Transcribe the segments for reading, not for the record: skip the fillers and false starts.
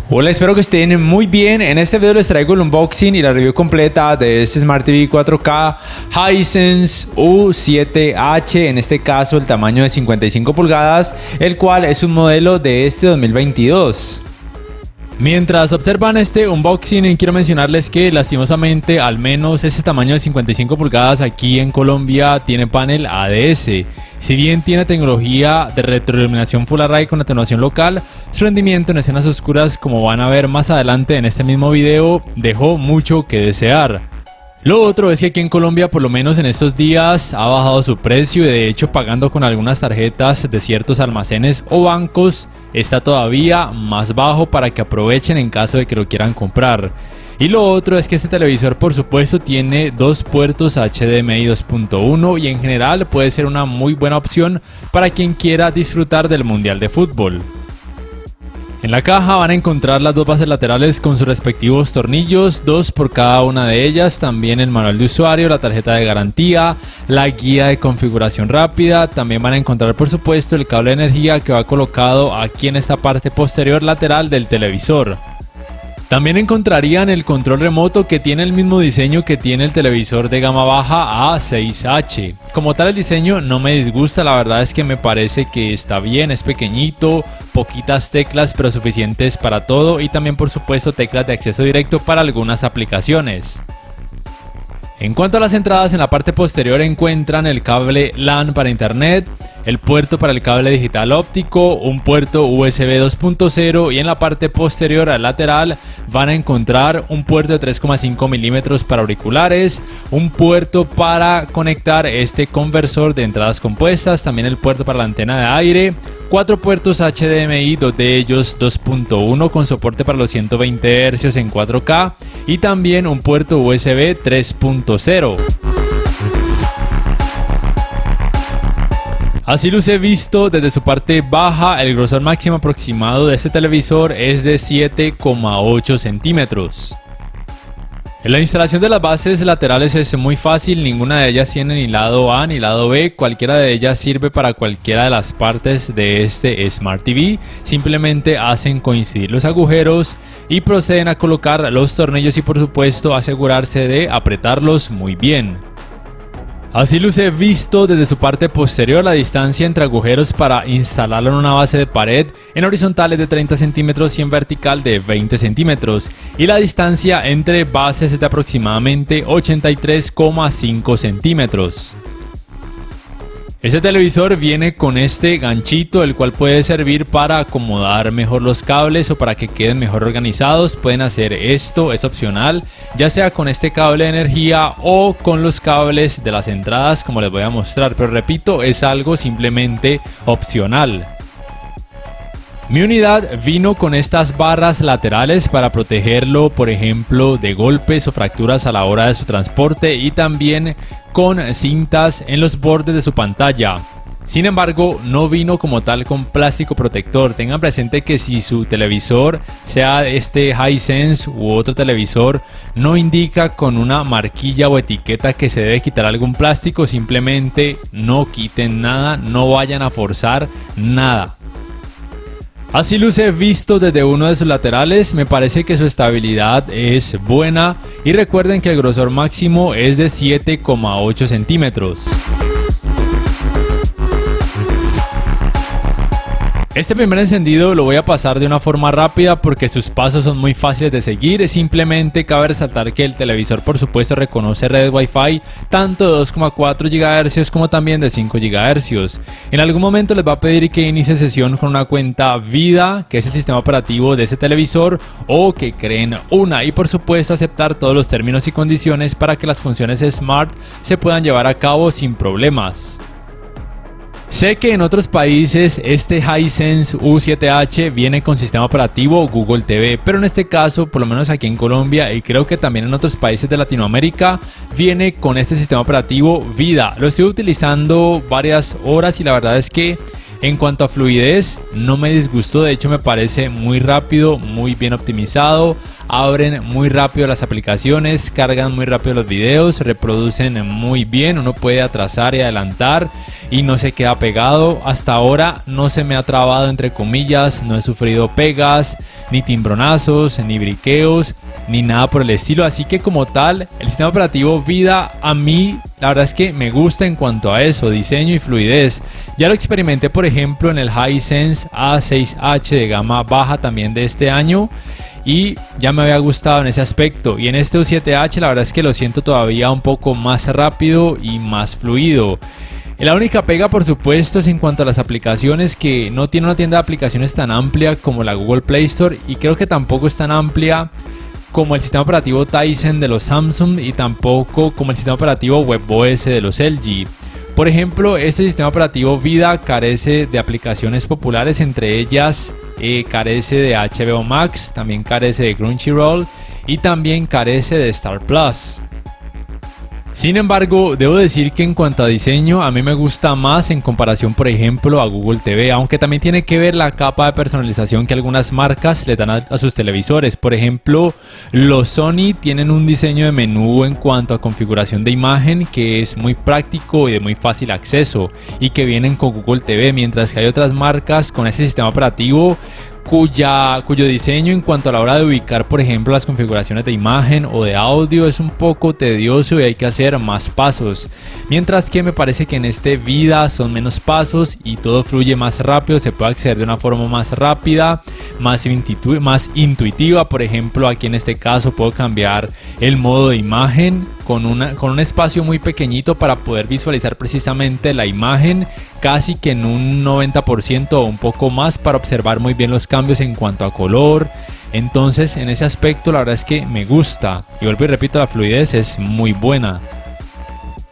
Hola, espero que estén muy bien. En este video les traigo el unboxing y la review completa de este Smart TV 4K Hisense U7H, en este caso el tamaño de 55 pulgadas, el cual es un modelo de este 2022. Mientras observan este unboxing, quiero mencionarles que lastimosamente al menos ese tamaño de 55 pulgadas aquí en Colombia tiene panel ADS. Si bien tiene tecnología de retroiluminación Full Array con atenuación local, su rendimiento en escenas oscuras, como van a ver más adelante en este mismo video, dejó mucho que desear. Lo otro es que aquí en Colombia, por lo menos en estos días, ha bajado su precio y de hecho pagando con algunas tarjetas de ciertos almacenes o bancos está todavía más bajo para que aprovechen en caso de que lo quieran comprar. Y lo otro es que este televisor por supuesto tiene dos puertos HDMI 2.1 y en general puede ser una muy buena opción para quien quiera disfrutar del Mundial de Fútbol. En la caja van a encontrar las dos bases laterales con sus respectivos tornillos, dos por cada una de ellas, también el manual de usuario, la tarjeta de garantía, la guía de configuración rápida. También van a encontrar por supuesto el cable de energía que va colocado aquí en esta parte posterior lateral del televisor. También encontrarían el control remoto, que tiene el mismo diseño que tiene el televisor de gama baja A6H. Como tal, el diseño no me disgusta, la verdad es que me parece que está bien, es pequeñito, poquitas teclas pero suficientes para todo, y también por supuesto teclas de acceso directo para algunas aplicaciones. En cuanto a las entradas, en la parte posterior encuentran el cable LAN para internet, el puerto para el cable digital óptico, un puerto USB 2.0 y en la parte posterior al lateral van a encontrar un puerto de 3,5 milímetros para auriculares, un puerto para conectar este conversor de entradas compuestas, también el puerto para la antena de aire, 4 puertos HDMI, 2 de ellos 2.1 con soporte para los 120 Hz en 4K y también un puerto USB 3.0. Así luce visto desde su parte baja. El grosor máximo aproximado de este televisor es de 7,8 centímetros. La instalación de las bases laterales es muy fácil, ninguna de ellas tiene ni lado A ni lado B, cualquiera de ellas sirve para cualquiera de las partes de este Smart TV, simplemente hacen coincidir los agujeros y proceden a colocar los tornillos y por supuesto asegurarse de apretarlos muy bien. Así luce visto desde su parte posterior. La distancia entre agujeros para instalarlo en una base de pared en horizontal es de 30 centímetros y en vertical de 20 centímetros y la distancia entre bases es de aproximadamente 83,5 centímetros. Este televisor viene con este ganchito, el cual puede servir para acomodar mejor los cables o para que queden mejor organizados. Pueden hacer esto, es opcional, ya sea con este cable de energía o con los cables de las entradas, como les voy a mostrar, pero repito, es algo simplemente opcional. Mi unidad vino con estas barras laterales para protegerlo, por ejemplo, de golpes o fracturas a la hora de su transporte y también con cintas en los bordes de su pantalla. Sin embargo, no vino como tal con plástico protector. Tengan presente que si su televisor, sea este Hisense u otro televisor, no indica con una marquilla o etiqueta que se debe quitar algún plástico, simplemente no quiten nada, no vayan a forzar nada. Así luce visto desde uno de sus laterales. Me parece que su estabilidad es buena y recuerden que el grosor máximo es de 7,8 centímetros. Este primer encendido lo voy a pasar de una forma rápida porque sus pasos son muy fáciles de seguir. Simplemente cabe resaltar que el televisor por supuesto reconoce redes Wi-Fi tanto de 2,4 GHz como también de 5 GHz. En algún momento les va a pedir que inicie sesión con una cuenta Vida, que es el sistema operativo de ese televisor, o que creen una, y por supuesto aceptar todos los términos y condiciones para que las funciones Smart se puedan llevar a cabo sin problemas. Sé que en otros países este Hisense U7H viene con sistema operativo Google TV, pero en este caso, por lo menos aquí en Colombia y creo que también en otros países de Latinoamérica, viene con este sistema operativo Vida. Lo estoy utilizando varias horas y la verdad es que En cuanto a fluidez, no me disgustó, de hecho me parece muy rápido, muy bien optimizado. Abren muy rápido las aplicaciones, cargan muy rápido los videos, reproducen muy bien, uno puede atrasar y adelantar y no se queda pegado. Hasta ahora no se me ha trabado, entre comillas, no he sufrido pegas, ni timbronazos, ni briqueos, ni nada por el estilo. Así que como tal, el sistema operativo Vida a mí la verdad es que me gusta en cuanto a eso, diseño y fluidez. Ya lo experimenté por ejemplo en el Hisense A6H de gama baja también de este año, y ya me había gustado en ese aspecto. Y en este U7H la verdad es que lo siento todavía un poco más rápido y más fluido. La única pega por supuesto es en cuanto a las aplicaciones, que no tiene una tienda de aplicaciones tan amplia como la Google Play Store, y creo que tampoco es tan amplia como el sistema operativo Tizen de los Samsung y tampoco como el sistema operativo WebOS de los LG. Por ejemplo, este sistema operativo Vida carece de aplicaciones populares, entre ellas carece de HBO Max, también carece de Crunchyroll y también carece de Star Plus. Sin embargo, debo decir que en cuanto a diseño, a mí me gusta más en comparación, por ejemplo, a Google TV, aunque también tiene que ver la capa de personalización que algunas marcas le dan a sus televisores. Por ejemplo, los Sony tienen un diseño de menú en cuanto a configuración de imagen que es muy práctico y de muy fácil acceso y que vienen con Google TV, mientras que hay otras marcas con ese sistema operativo cuyo diseño en cuanto a la hora de ubicar, por ejemplo, las configuraciones de imagen o de audio es un poco tedioso y hay que hacer más pasos, mientras que me parece que en este Vida son menos pasos y todo fluye más rápido, se puede acceder de una forma más rápida, más intuitiva. Por ejemplo, aquí en este caso puedo cambiar el modo de imagen con un espacio muy pequeñito para poder visualizar precisamente la imagen casi que en un 90% o un poco más, para observar muy bien los cambios en cuanto a color. Entonces en ese aspecto la verdad es que me gusta, y vuelvo y repito, la fluidez es muy buena.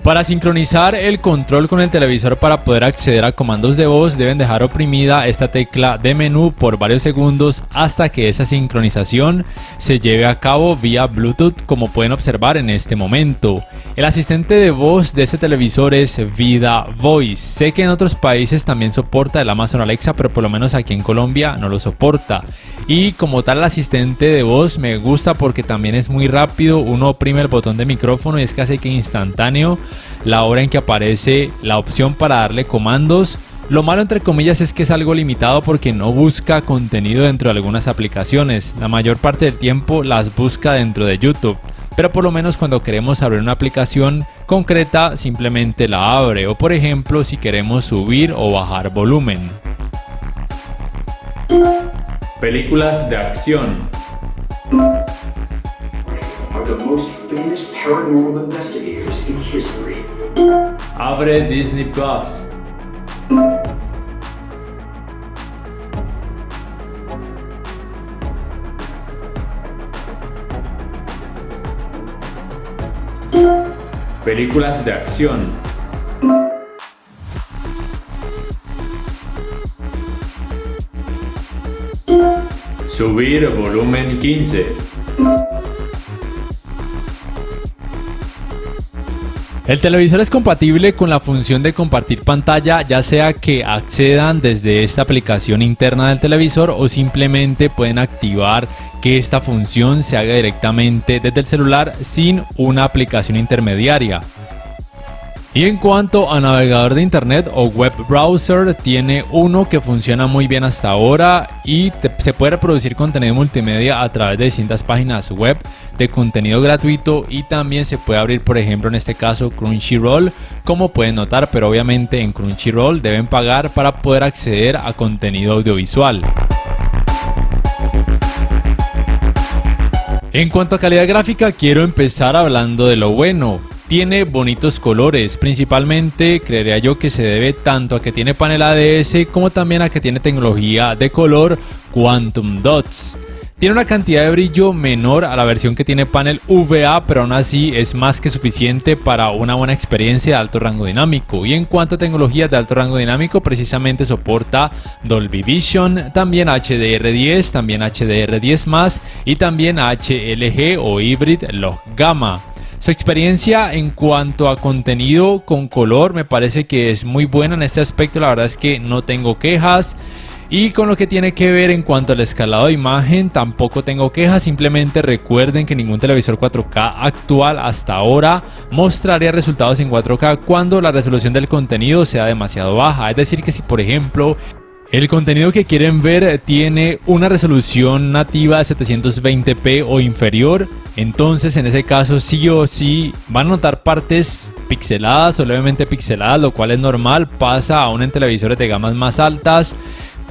Para sincronizar el control con el televisor para poder acceder a comandos de voz, deben dejar oprimida esta tecla de menú por varios segundos hasta que esa sincronización se lleve a cabo vía Bluetooth, como pueden observar en este momento. El asistente de voz de este televisor es Vida Voice. Sé que en otros países también soporta el Amazon Alexa, pero por lo menos aquí en Colombia no lo soporta. Y como tal, el asistente de voz me gusta porque también es muy rápido. Uno oprime el botón de micrófono y es casi que instantáneo la hora en que aparece la opción para darle comandos. Lo malo, entre comillas, es que es algo limitado porque no busca contenido dentro de algunas aplicaciones. La mayor parte del tiempo las busca dentro de YouTube, pero por lo menos cuando queremos abrir una aplicación concreta simplemente la abre, o por ejemplo si queremos subir o bajar volumen. Películas de acción. Are the most famous paranormal investigators in history. Abre Disney Plus. Películas de acción. Subir volumen 15. El televisor es compatible con la función de compartir pantalla, ya sea que accedan desde esta aplicación interna del televisor o simplemente pueden activar que esta función se haga directamente desde el celular sin una aplicación intermediaria. Y en cuanto a navegador de internet o web browser, tiene uno que funciona muy bien hasta ahora y se puede reproducir contenido multimedia a través de distintas páginas web de contenido gratuito, y también se puede abrir, por ejemplo, en este caso Crunchyroll, como pueden notar, pero obviamente en Crunchyroll deben pagar para poder acceder a contenido audiovisual. En cuanto a calidad gráfica, quiero empezar hablando de lo bueno. Tiene bonitos colores, principalmente creería yo que se debe tanto a que tiene panel ADS como también a que tiene tecnología de color Quantum Dots. Tiene una cantidad de brillo menor a la versión que tiene panel VA, pero aún así es más que suficiente para una buena experiencia de alto rango dinámico. Y en cuanto a tecnologías de alto rango dinámico, precisamente soporta Dolby Vision, también HDR10, también HDR10+, y también HLG o Hybrid Log Gamma. Su experiencia en cuanto a contenido con color me parece que es muy buena en este aspecto, la verdad es que no tengo quejas. Y con lo que tiene que ver en cuanto al escalado de imagen, tampoco tengo quejas. Simplemente recuerden que ningún televisor 4K actual hasta ahora mostraría resultados en 4K cuando la resolución del contenido sea demasiado baja. Es decir, que si por ejemplo el contenido que quieren ver tiene una resolución nativa de 720p o inferior, entonces en ese caso sí o sí van a notar partes pixeladas o levemente pixeladas, lo cual es normal, pasa aún en televisores de gamas más altas.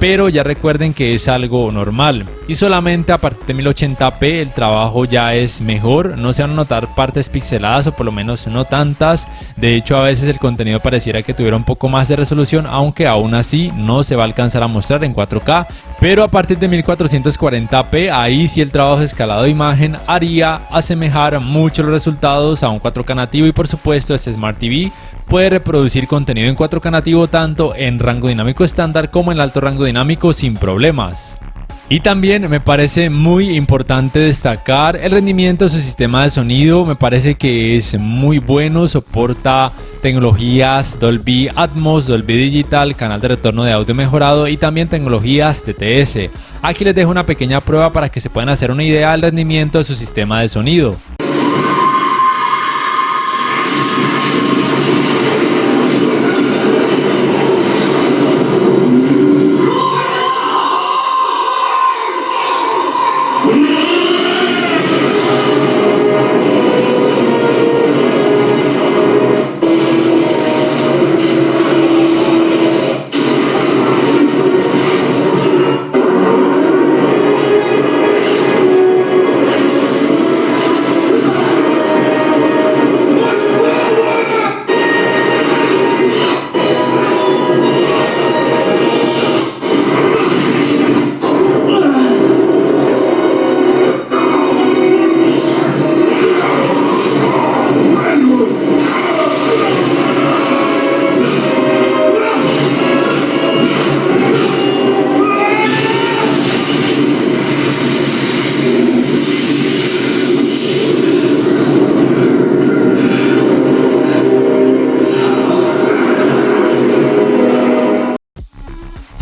Pero ya recuerden que es algo normal y solamente a partir de 1080p el trabajo ya es mejor, no se van a notar partes pixeladas o por lo menos no tantas. De hecho, a veces el contenido pareciera que tuviera un poco más de resolución, aunque aún así no se va a alcanzar a mostrar en 4K. Pero a partir de 1440p ahí sí el trabajo de escalado de imagen haría asemejar mucho los resultados a un 4K nativo, y por supuesto este Smart TV puede reproducir contenido en 4K nativo tanto en rango dinámico estándar como en alto rango dinámico sin problemas. Y también me parece muy importante destacar el rendimiento de su sistema de sonido. Me parece que es muy bueno, soporta tecnologías Dolby Atmos, Dolby Digital, canal de retorno de audio mejorado y también tecnologías DTS. Aquí les dejo una pequeña prueba para que se puedan hacer una idea del rendimiento de su sistema de sonido.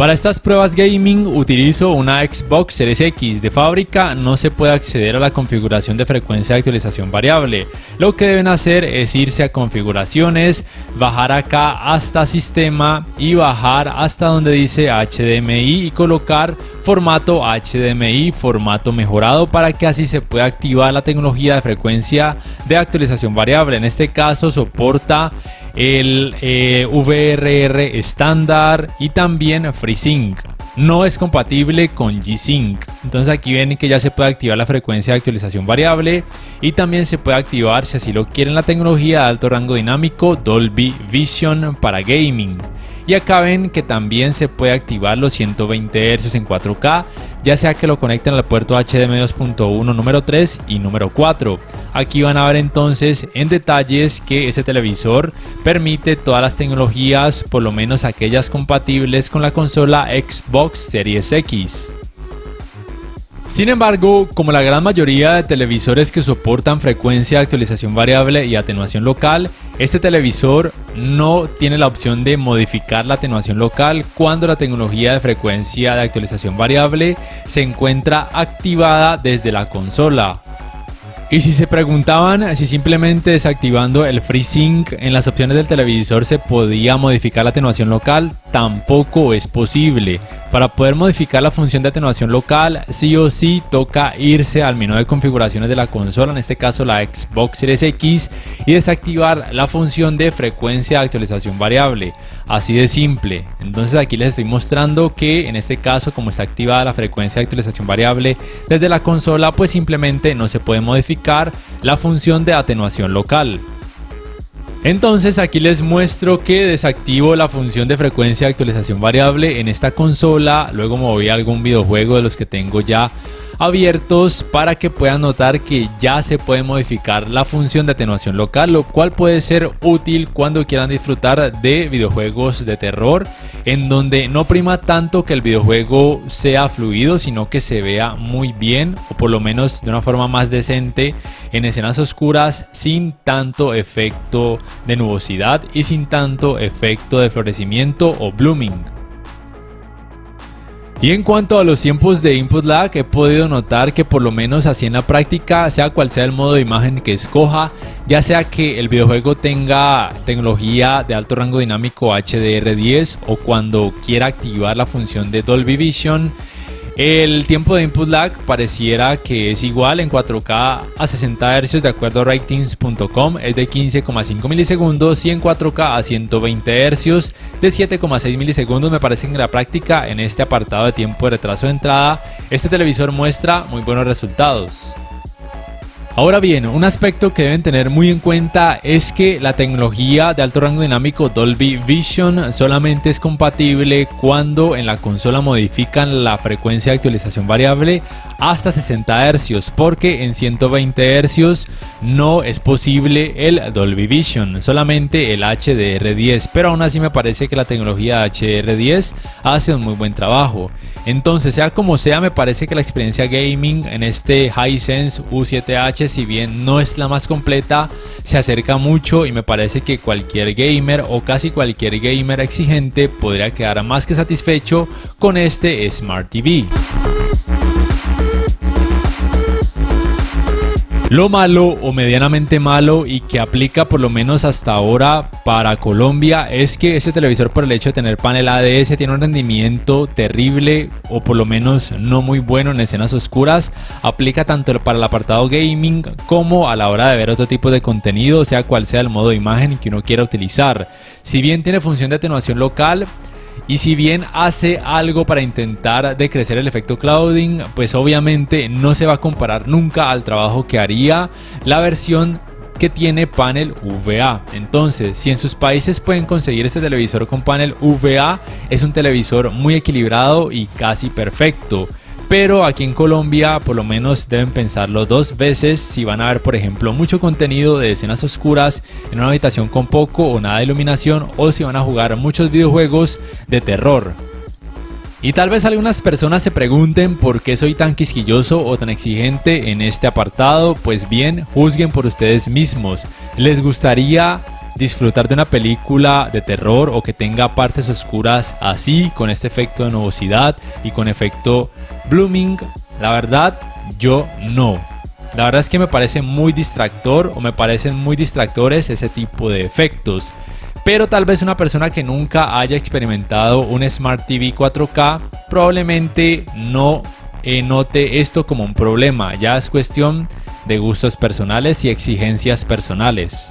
Para estas pruebas gaming utilizo una Xbox Series X. De fábrica no se puede acceder a la configuración de frecuencia de actualización variable. Lo que deben hacer es irse a configuraciones, bajar acá hasta sistema y bajar hasta donde dice HDMI y colocar formato HDMI, formato mejorado, para que así se pueda activar la tecnología de frecuencia de actualización variable. En este caso soporta el VRR estándar y también FreeSync. No es compatible con G-Sync. Entonces aquí ven que ya se puede activar la frecuencia de actualización variable y también se puede activar, si así lo quieren, la tecnología de alto rango dinámico Dolby Vision para gaming. Y acá ven que también se puede activar los 120 Hz en 4K, ya sea que lo conecten al puerto HDMI 2.1 número 3 y número 4. Aquí van a ver entonces en detalles que este televisor permite todas las tecnologías, por lo menos aquellas compatibles con la consola Xbox Series X. Sin embargo, como la gran mayoría de televisores que soportan frecuencia de actualización variable y atenuación local, este televisor no tiene la opción de modificar la atenuación local cuando la tecnología de frecuencia de actualización variable se encuentra activada desde la consola. Y si se preguntaban si simplemente desactivando el FreeSync en las opciones del televisor se podía modificar la atenuación local, tampoco es posible. Para poder modificar la función de atenuación local, sí o sí toca irse al menú de configuraciones de la consola, en este caso la Xbox Series X, y desactivar la función de frecuencia de actualización variable. Así de simple. Entonces aquí les estoy mostrando que en este caso, como está activada la frecuencia de actualización variable desde la consola, pues simplemente no se puede modificar la función de atenuación local. Entonces aquí les muestro que desactivo la función de frecuencia de actualización variable en esta consola. Luego me voy a algún videojuego de los que tengo ya abiertos para que puedan notar que ya se puede modificar la función de atenuación local, lo cual puede ser útil cuando quieran disfrutar de videojuegos de terror en donde no prima tanto que el videojuego sea fluido, sino que se vea muy bien o por lo menos de una forma más decente en escenas oscuras, sin tanto efecto de nubosidad y sin tanto efecto de florecimiento o blooming. Y en cuanto a los tiempos de input lag, he podido notar que por lo menos así en la práctica, sea cual sea el modo de imagen que escoja, ya sea que el videojuego tenga tecnología de alto rango dinámico HDR10 o cuando quiera activar la función de Dolby Vision, el tiempo de input lag pareciera que es igual en 4K a 60 Hz de acuerdo a ratings.com, es de 15,5 milisegundos y en 4K a 120 Hz de 7,6 milisegundos. Me parece que en la práctica, en este apartado de tiempo de retraso de entrada, este televisor muestra muy buenos resultados. Ahora bien, un aspecto que deben tener muy en cuenta es que la tecnología de alto rango dinámico Dolby Vision solamente es compatible cuando en la consola modifican la frecuencia de actualización variable hasta 60 Hz, porque en 120 Hz no es posible el Dolby Vision, solamente el HDR10, pero aún así me parece que la tecnología HDR10 hace un muy buen trabajo. Entonces, sea como sea, me parece que la experiencia gaming en este Hisense U7H, si bien no es la más completa, se acerca mucho y me parece que cualquier gamer o casi cualquier gamer exigente podría quedar más que satisfecho con este Smart TV. Lo malo o medianamente malo y que aplica por lo menos hasta ahora para Colombia es que este televisor, por el hecho de tener panel ADS, tiene un rendimiento terrible o por lo menos no muy bueno en escenas oscuras. Aplica tanto para el apartado gaming como a la hora de ver otro tipo de contenido, sea cual sea el modo de imagen que uno quiera utilizar. Si bien tiene función de atenuación local, y si bien hace algo para intentar decrecer el efecto clouding, pues obviamente no se va a comparar nunca al trabajo que haría la versión que tiene panel VA. Entonces, si en sus países pueden conseguir este televisor con panel VA, es un televisor muy equilibrado y casi perfecto. Pero aquí en Colombia por lo menos deben pensarlo dos veces si van a ver, por ejemplo, mucho contenido de escenas oscuras en una habitación con poco o nada de iluminación, o si van a jugar muchos videojuegos de terror. Y tal vez algunas personas se pregunten por qué soy tan quisquilloso o tan exigente en este apartado. Pues bien, juzguen por ustedes mismos. ¿Les gustaría disfrutar de una película de terror o que tenga partes oscuras así, con este efecto de nubosidad y con efecto blooming? La verdad, yo no. La verdad es que me parece muy distractor, o me parecen muy distractores ese tipo de efectos. Pero tal vez una persona que nunca haya experimentado un Smart TV 4K probablemente no note esto como un problema. Ya es cuestión de gustos personales y exigencias personales.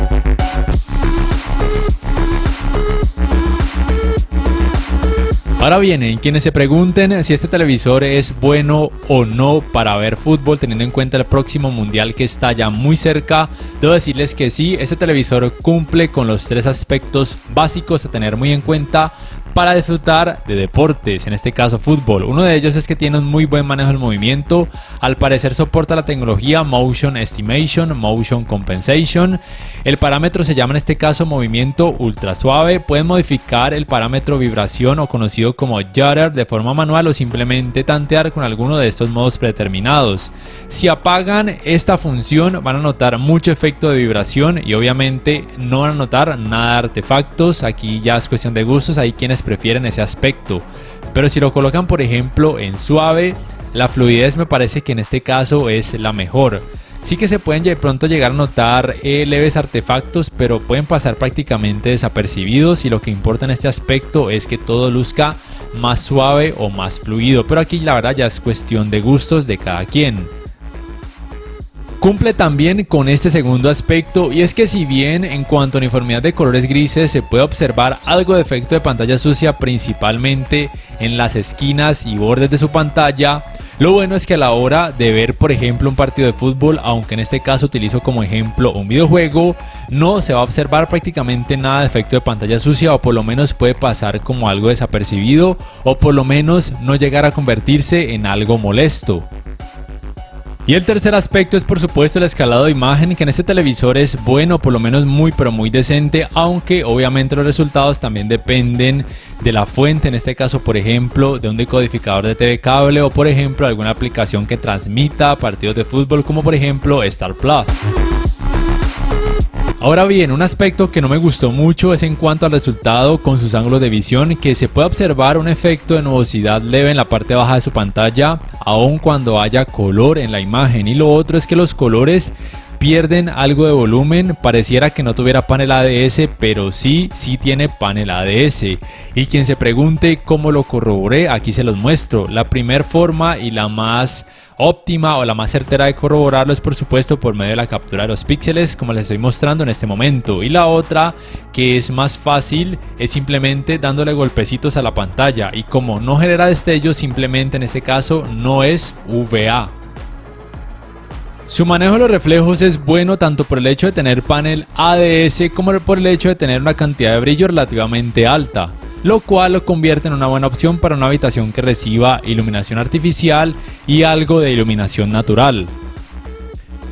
Ahora bien, quienes se pregunten si este televisor es bueno o no para ver fútbol teniendo en cuenta el próximo mundial que está ya muy cerca, debo decirles que sí, este televisor cumple con los tres aspectos básicos a tener muy en cuenta para disfrutar de deportes, en este caso fútbol. Uno de ellos es que tiene un muy buen manejo del movimiento. Al parecer soporta la tecnología Motion Estimation, Motion Compensation. El parámetro se llama en este caso movimiento ultra suave. Pueden modificar el parámetro vibración o conocido como judder de forma manual o simplemente tantear con alguno de estos modos predeterminados. Si apagan esta función van a notar mucho efecto de vibración y obviamente no van a notar nada de artefactos. Aquí ya es cuestión de gustos, hay quienes prefieren ese aspecto, pero si lo colocan por ejemplo en suave, la fluidez me parece que en este caso es la mejor. Sí que se pueden de pronto llegar a notar leves artefactos, pero pueden pasar prácticamente desapercibidos y lo que importa en este aspecto es que todo luzca más suave o más fluido, pero aquí la verdad ya es cuestión de gustos de cada quien. Cumple también con este segundo aspecto, y es que si bien en cuanto a uniformidad de colores grises se puede observar algo de efecto de pantalla sucia principalmente en las esquinas y bordes de su pantalla, lo bueno es que a la hora de ver por ejemplo un partido de fútbol, aunque en este caso utilizo como ejemplo un videojuego, no se va a observar prácticamente nada de efecto de pantalla sucia, o por lo menos puede pasar como algo desapercibido, o por lo menos no llegar a convertirse en algo molesto. Y el tercer aspecto es por supuesto el escalado de imagen, que en este televisor es bueno, por lo menos muy pero muy decente, aunque obviamente los resultados también dependen de la fuente, en este caso por ejemplo de un decodificador de TV cable o por ejemplo alguna aplicación que transmita partidos de fútbol como por ejemplo Star Plus. Ahora bien, un aspecto que no me gustó mucho es en cuanto al resultado con sus ángulos de visión, que se puede observar un efecto de nubosidad leve en la parte baja de su pantalla, aun cuando haya color en la imagen. Y lo otro es que los colores pierden algo de volumen, pareciera que no tuviera panel ADS, pero sí tiene panel ADS. Y quien se pregunte cómo lo corroboré, aquí se los muestro. La primera forma y la más óptima o la más certera de corroborarlo es por supuesto por medio de la captura de los píxeles, como les estoy mostrando en este momento. Y la otra, que es más fácil, es simplemente dándole golpecitos a la pantalla, y como no genera destellos, simplemente en este caso no es VA. Su manejo de los reflejos es bueno tanto por el hecho de tener panel ADS como por el hecho de tener una cantidad de brillo relativamente alta, lo cual lo convierte en una buena opción para una habitación que reciba iluminación artificial y algo de iluminación natural.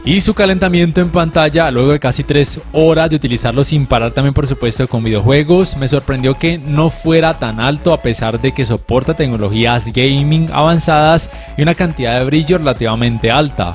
Y su calentamiento en pantalla, luego de casi 3 horas de utilizarlo sin parar también por supuesto con videojuegos, me sorprendió que no fuera tan alto a pesar de que soporta tecnologías gaming avanzadas y una cantidad de brillo relativamente alta.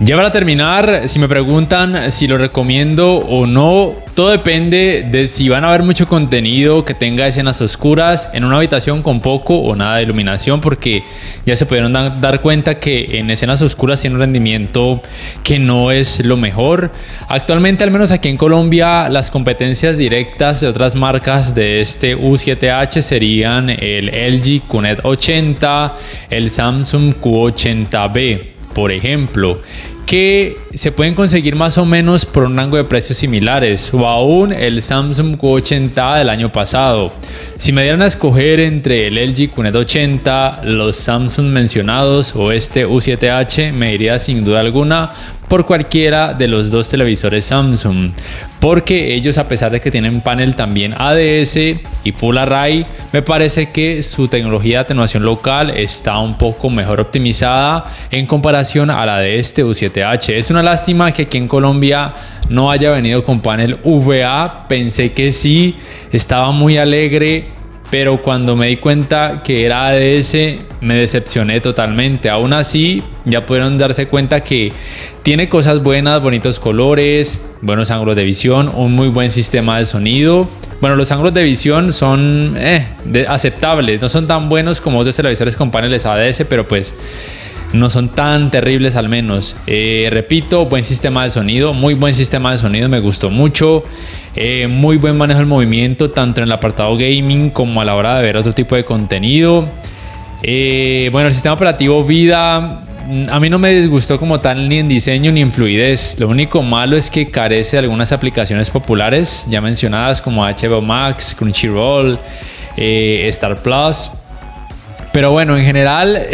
Ya para terminar, si me preguntan si lo recomiendo o no, todo depende de si van a ver mucho contenido que tenga escenas oscuras en una habitación con poco o nada de iluminación, porque ya se pudieron dar cuenta que en escenas oscuras tiene un rendimiento que no es lo mejor. Actualmente, al menos aquí en Colombia, las competencias directas de otras marcas de este U7H serían el LG QNED 80, el Samsung Q80B, por ejemplo, que se pueden conseguir más o menos por un rango de precios similares, o aún el Samsung Q80 del año pasado. Si me dieran a escoger entre el LG QNED 80, los Samsung mencionados o este U7H, me iría sin duda alguna por cualquiera de los dos televisores Samsung, porque ellos, a pesar de que tienen panel también ADS y Full Array, me parece que su tecnología de atenuación local está un poco mejor optimizada en comparación a la de este U7H. Es una lástima que aquí en Colombia no haya venido con panel VA, pensé que sí, estaba muy alegre, pero cuando me di cuenta que era ADS me decepcioné totalmente. Aún así, ya pudieron darse cuenta que tiene cosas buenas, bonitos colores, buenos ángulos de visión, un muy buen sistema de sonido. Bueno, los ángulos de visión son aceptables, no son tan buenos como otros televisores con paneles ADS, pero pues no son tan terribles al menos. Repito, buen sistema de sonido, muy buen sistema de sonido, me gustó mucho. Muy buen manejo del movimiento, tanto en el apartado gaming como a la hora de ver otro tipo de contenido. Bueno, el sistema operativo Vida a mí no me disgustó como tal ni en diseño ni en fluidez. Lo único malo es que carece de algunas aplicaciones populares ya mencionadas como HBO Max, Crunchyroll, Star Plus. Pero bueno, en general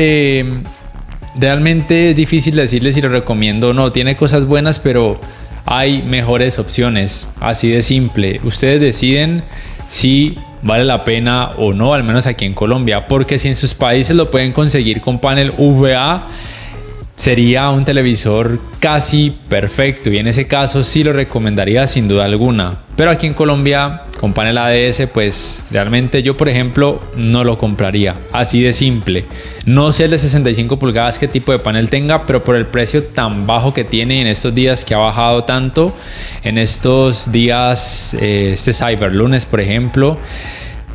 realmente es difícil decirles si lo recomiendo o no. Tiene cosas buenas, pero hay mejores opciones, así de simple. Ustedes deciden si vale la pena o no, al menos aquí en Colombia, porque si en sus países lo pueden conseguir con panel VA, sería un televisor casi perfecto, y en ese caso sí lo recomendaría sin duda alguna. Pero aquí en Colombia con panel ADS, pues realmente yo, por ejemplo, no lo compraría, así de simple. No sé el de 65 pulgadas qué tipo de panel tenga, pero por el precio tan bajo que tiene en estos días, que ha bajado tanto en estos días, este Cyberlunes por ejemplo,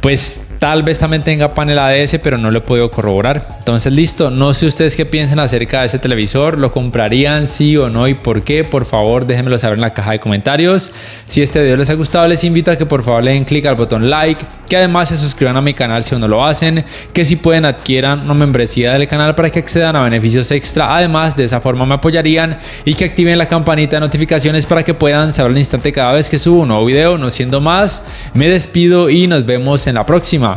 pues tal vez también tenga panel ADS, pero no lo he podido corroborar. Entonces listo, no sé ustedes qué piensan acerca de ese televisor, ¿lo comprarían sí o no y por qué? Por favor déjenmelo saber en la caja de comentarios. Si este video les ha gustado, les invito a que por favor le den clic al botón like, que además se suscriban a mi canal si aún no lo hacen, que si pueden adquieran una membresía del canal para que accedan a beneficios extra. Además, de esa forma me apoyarían, y que activen la campanita de notificaciones para que puedan saber al instante cada vez que subo un nuevo video. No siendo más, me despido y nos vemos en la próxima.